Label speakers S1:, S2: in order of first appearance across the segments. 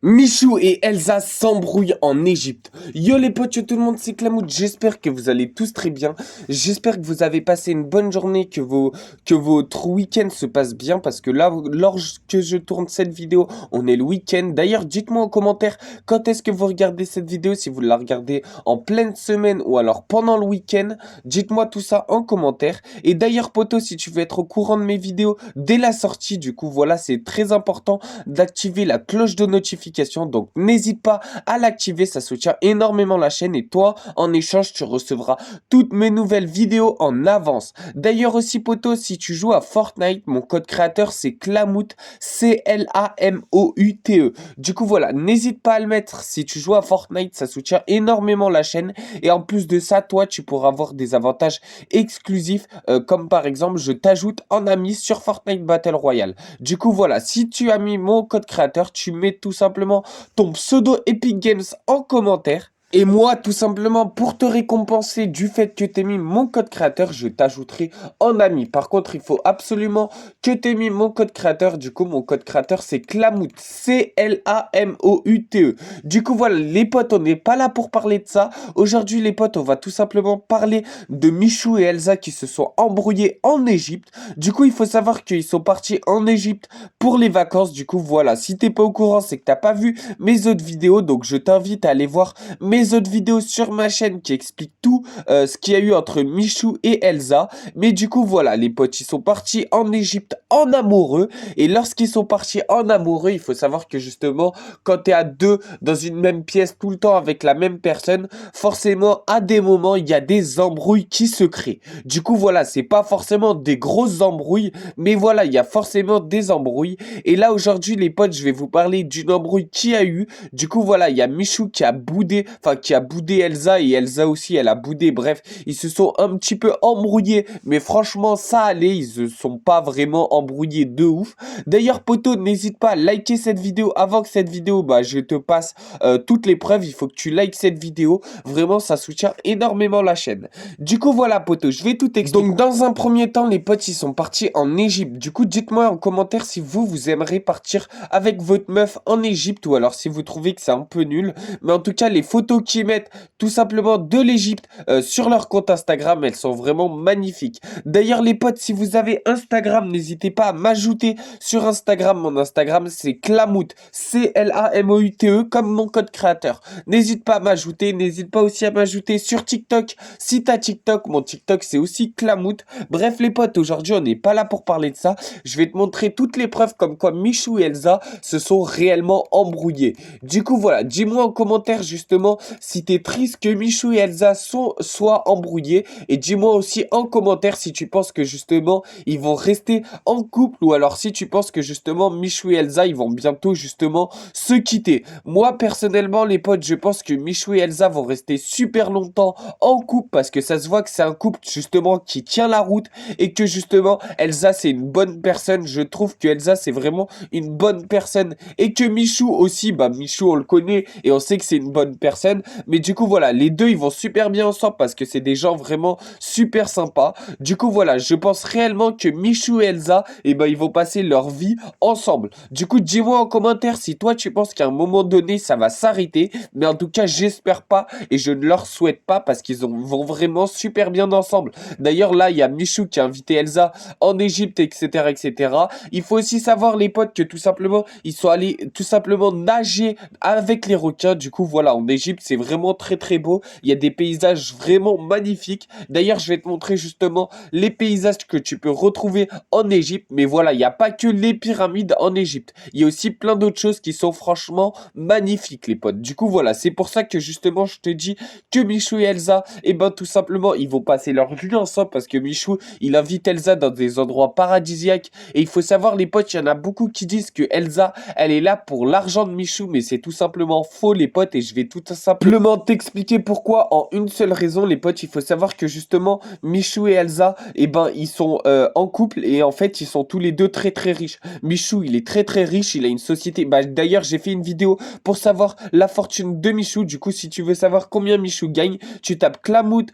S1: Michou et Elsa s'embrouillent en Égypte. Yo les potes, yo tout le monde, c'est Clamoud. J'espère que vous allez tous très bien. J'espère que vous avez passé une bonne journée, que votre week-end se passe bien. Parce que là, lorsque je tourne cette vidéo, on est le week-end. D'ailleurs, dites-moi en commentaire quand est-ce que vous regardez cette vidéo. Si vous la regardez en pleine semaine ou alors pendant le week-end. Dites-moi tout ça en commentaire. Et d'ailleurs, poto, si tu veux être au courant de mes vidéos dès la sortie, du coup, voilà, c'est très important d'activer la cloche de notification. Donc n'hésite pas à l'activer, ça soutient énormément la chaîne et toi, en échange, tu recevras toutes mes nouvelles vidéos en avance. D'ailleurs aussi, poto, si tu joues à Fortnite, mon code créateur c'est Clamoute, Clamoute. Du coup voilà, n'hésite pas à le mettre si tu joues à Fortnite, ça soutient énormément la chaîne et en plus de ça, toi tu pourras avoir des avantages exclusifs comme par exemple je t'ajoute en ami sur Fortnite Battle Royale. Du coup voilà, si tu as mis mon code créateur, tu mets tout simplement ton pseudo Epic Games en commentaire. Et moi, tout simplement, pour te récompenser du fait que tu aies mis mon code créateur, je t'ajouterai en ami. Par contre, il faut absolument que tu aies mis mon code créateur. Du coup, mon code créateur, c'est Clamoute. Clamoute. Du coup, voilà, les potes, on n'est pas là pour parler de ça. Aujourd'hui, les potes, on va tout simplement parler de Michou et Elsa qui se sont embrouillés en Égypte. Du coup, il faut savoir qu'ils sont partis en Égypte pour les vacances. Du coup, voilà, si t'es pas au courant, c'est que t'as pas vu mes autres vidéos. Donc, je t'invite à aller voir mes autres vidéos sur ma chaîne qui expliquent tout ce qu'il y a eu entre Michou et Elsa. Mais du coup, voilà, les potes, ils sont partis en Égypte en amoureux. Et lorsqu'ils sont partis en amoureux, il faut savoir que justement, quand t'es à deux dans une même pièce tout le temps avec la même personne, forcément, à des moments, il y a des embrouilles qui se créent. Du coup, voilà, c'est pas forcément des grosses embrouilles, mais voilà, il y a forcément des embrouilles. Et là, aujourd'hui, les potes, je vais vous parler d'une embrouille qui a eu. Du coup, voilà, il y a Michou qui a boudé, enfin, qui a boudé Elsa, et Elsa aussi, elle a boudé. Bref, ils se sont un petit peu embrouillés, mais franchement, ça allait, ils se sont pas vraiment embrouillés de ouf. D'ailleurs, poto, n'hésite pas à liker cette vidéo avant que cette vidéo, bah, je te passe toutes les preuves. Il faut que tu likes cette vidéo. Vraiment, ça soutient énormément la chaîne. Du coup, voilà, poto, je vais tout expliquer. Donc, dans un premier temps, les potes, ils sont partis en Égypte. Du coup, dites-moi en commentaire si vous aimeriez partir avec votre meuf en Égypte ou alors si vous trouvez que c'est un peu nul. Mais en tout cas, les photos qu'ils mettent tout simplement de l'Égypte sur leur compte Instagram, elles sont vraiment magnifiques. D'ailleurs, les potes, si vous avez Instagram, n'hésitez pas à m'ajouter sur Instagram. Mon Instagram, c'est Clamoute, Clamoute, comme mon code créateur. N'hésite pas à m'ajouter, n'hésite pas aussi à m'ajouter sur TikTok. Si t'as TikTok, mon TikTok, c'est aussi Clamoute. Bref, les potes, aujourd'hui, on n'est pas là pour parler de ça. Je vais te montrer toutes les preuves comme quoi Michou et Elsa se sont réellement embrouillés. Du coup, voilà, dis-moi en commentaire justement si t'es triste que Michou et Elsa soient embrouillés. Et dis-moi aussi en commentaire si tu penses que justement ils vont rester en couple ou alors si tu penses que justement Michou et Elsa ils vont bientôt justement se quitter. Moi personnellement les potes, je pense que Michou et Elsa vont rester super longtemps en couple parce que ça se voit que c'est un couple justement qui tient la route et que justement Elsa c'est une bonne personne. Je trouve que Elsa c'est vraiment une bonne personne et que Michou aussi, bah Michou on le connaît et on sait que c'est une bonne personne, mais du coup voilà, les deux ils vont super bien ensemble parce que c'est des gens vraiment super sympas. Du coup voilà, je pense réellement que Michou et Elsa, et ben ils vont passer leur vie ensemble. Du coup dis-moi en commentaire si toi tu penses qu'à un moment donné ça va s'arrêter, mais en tout cas j'espère pas et je ne leur souhaite pas parce qu'ils vont vraiment super bien ensemble. D'ailleurs là il y a Michou qui a invité Elsa en Égypte, etc., etc. Il faut aussi savoir les potes que tout simplement ils sont allés tout simplement nager avec les requins. Du coup voilà, en Égypte c'est vraiment très très beau. Il y a des paysages vraiment magnifiques. D'ailleurs je vais te montrer justement les paysages que tu peux retrouver en Égypte. Mais voilà, il n'y a pas que les pyramides en Égypte. Il y a aussi plein d'autres choses qui sont franchement magnifiques les potes. Du coup voilà, c'est pour ça que justement je te dis que Michou et Elsa, et ben tout simplement ils vont passer leur vie ensemble parce que Michou il invite Elsa dans des endroits paradisiaques. Et il faut savoir les potes, il y en a beaucoup qui disent que Elsa elle est là pour l'argent de Michou, mais c'est tout simplement faux les potes et je vais tout simplement t'expliquer pourquoi en une seule raison, les potes. Il faut savoir que justement, Michou et Elsa, eh ben, ils sont en couple et en fait, ils sont tous les deux très très riches. Michou, il est très très riche, il a une société. Bah, d'ailleurs, j'ai fait une vidéo pour savoir la fortune de Michou. Du coup, si tu veux savoir combien Michou gagne, tu tapes Clamout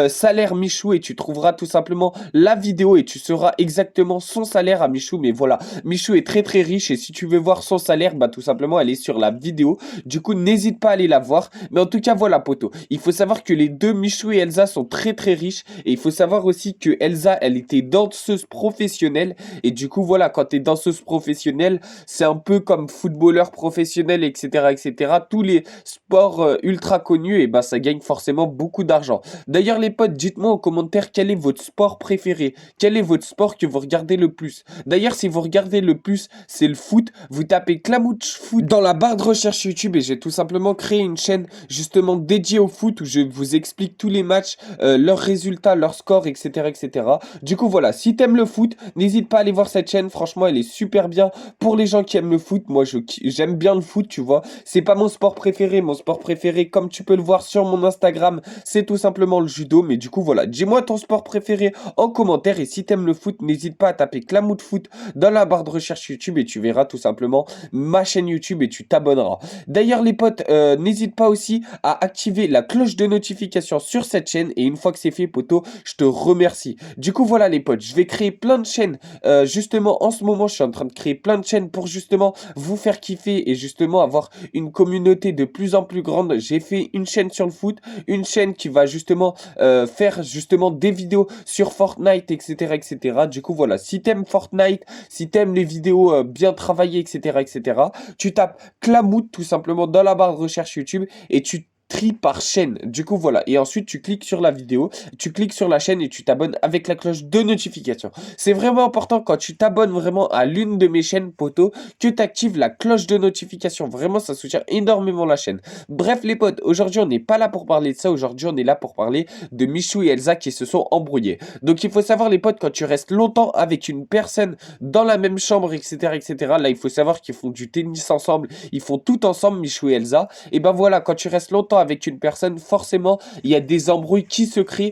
S1: salaire Michou et tu trouveras tout simplement la vidéo et tu sauras exactement son salaire à Michou. Mais voilà, Michou est très très riche et si tu veux voir son salaire, bah tout simplement, elle est sur la vidéo. Du coup, n'hésite pas à aller la voir. Mais en tout cas, voilà, poto. Il faut savoir que les deux, Michou et Elsa, sont très très riches. Et il faut savoir aussi que Elsa, elle était danseuse professionnelle. Et du coup, voilà, quand tu es danseuse professionnelle, c'est un peu comme footballeur professionnel, etc., etc. Tous les sports ultra connus, et ben ça gagne forcément beaucoup d'argent. D'ailleurs, les potes, dites-moi en commentaire quel est votre sport préféré. Quel est votre sport que vous regardez le plus. D'ailleurs, si vous regardez le plus, c'est le foot. Vous tapez Clamouche Foot dans la barre de recherche YouTube et j'ai tout simplement créé une chaîne justement dédiée au foot où je vous explique tous les matchs, leurs résultats, leurs scores, etc., etc. Du coup, voilà, si t'aimes le foot, n'hésite pas à aller voir cette chaîne. Franchement, elle est super bien pour les gens qui aiment le foot. Moi, j'aime bien le foot, tu vois. C'est pas mon sport préféré. Mon sport préféré, comme tu peux le voir sur mon Instagram, c'est tout simplement le judo. Mais du coup, voilà, dis-moi ton sport préféré en commentaire. Et si t'aimes le foot, n'hésite pas à taper Clamout Foot dans la barre de recherche YouTube et tu verras tout simplement ma chaîne YouTube et tu t'abonneras. D'ailleurs, les potes, n'hésite pas aussi à activer la cloche de notification sur cette chaîne. Et une fois que c'est fait, poto, je te remercie. Du coup, voilà, les potes, je vais créer plein de chaînes. Justement, en ce moment, je suis en train de créer plein de chaînes pour justement vous faire kiffer et justement avoir une communauté de plus en plus grande. J'ai fait une chaîne sur le foot, une chaîne qui va justement faire justement des vidéos sur Fortnite, etc., etc. Du coup, voilà, si t'aimes Fortnite, si t'aimes les vidéos bien travaillées, etc., etc., tu tapes Clamout tout simplement dans la barre de recherche YouTube et tu tries par chaîne. Du coup, voilà. Et ensuite, tu cliques sur la vidéo, tu cliques sur la chaîne et tu t'abonnes avec la cloche de notification. C'est vraiment important quand tu t'abonnes vraiment à l'une de mes chaînes, poto, que tu actives la cloche de notification. Vraiment, ça soutient énormément la chaîne. Bref, les potes, aujourd'hui, on n'est pas là pour parler de ça. Aujourd'hui, on est là pour parler de Michou et Elsa qui se sont embrouillés. Donc, il faut savoir, les potes, quand tu restes longtemps avec une personne dans la même chambre, etc., etc., là, il faut savoir qu'ils font du tennis ensemble. Ils font tout ensemble, Michou et Elsa. Et ben voilà, quand tu restes longtemps avec une personne, forcément, il y a des embrouilles qui se créent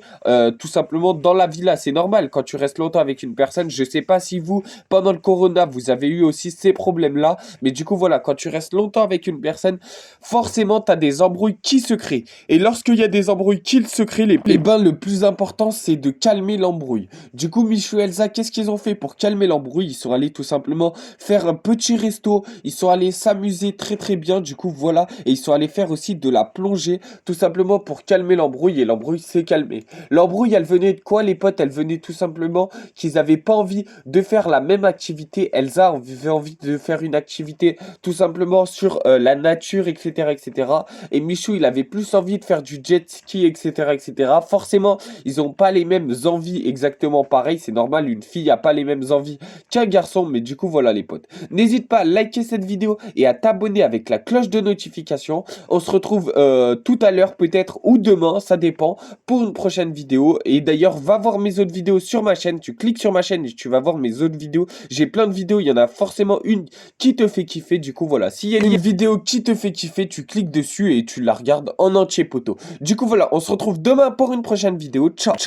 S1: tout simplement dans la villa. C'est normal, quand tu restes longtemps avec une personne, je sais pas si vous, pendant le corona, vous avez eu aussi ces problèmes-là. Mais du coup, voilà, quand tu restes longtemps avec une personne, forcément, tu as des embrouilles qui se créent. Et lorsqu'il y a des embrouilles qui se créent, et ben le plus important, c'est de calmer l'embrouille. Du coup, Michou et Elsa, qu'est-ce qu'ils ont fait pour calmer l'embrouille? Ils sont allés tout simplement faire un petit resto. Ils sont allés s'amuser très très bien. Du coup, voilà. Et ils sont allés faire aussi de la plongée tout simplement pour calmer l'embrouille et l'embrouille s'est calmée. L'embrouille, elle venait de quoi, les potes? Elle venait tout simplement qu'ils n'avaient pas envie de faire la même activité. Elsa avait envie de faire une activité tout simplement sur la nature, etc., etc. Et Michou, il avait plus envie de faire du jet ski, etc., etc. Forcément, ils n'ont pas les mêmes envies exactement pareil. C'est normal, une fille n'a pas les mêmes envies qu'un garçon. Mais du coup, voilà les potes. N'hésite pas à liker cette vidéo et à t'abonner avec la cloche de notification. On se retrouve tout à l'heure peut-être ou demain, ça dépend, pour une prochaine vidéo. Et d'ailleurs, va voir mes autres vidéos sur ma chaîne. Tu cliques sur ma chaîne et tu vas voir mes autres vidéos. J'ai plein de vidéos, il y en a forcément une qui te fait kiffer. Du coup, voilà, s'il y a une vidéo qui te fait kiffer, tu cliques dessus et tu la regardes en entier, poto. Du coup, voilà, on se retrouve demain pour une prochaine vidéo. Ciao, ciao.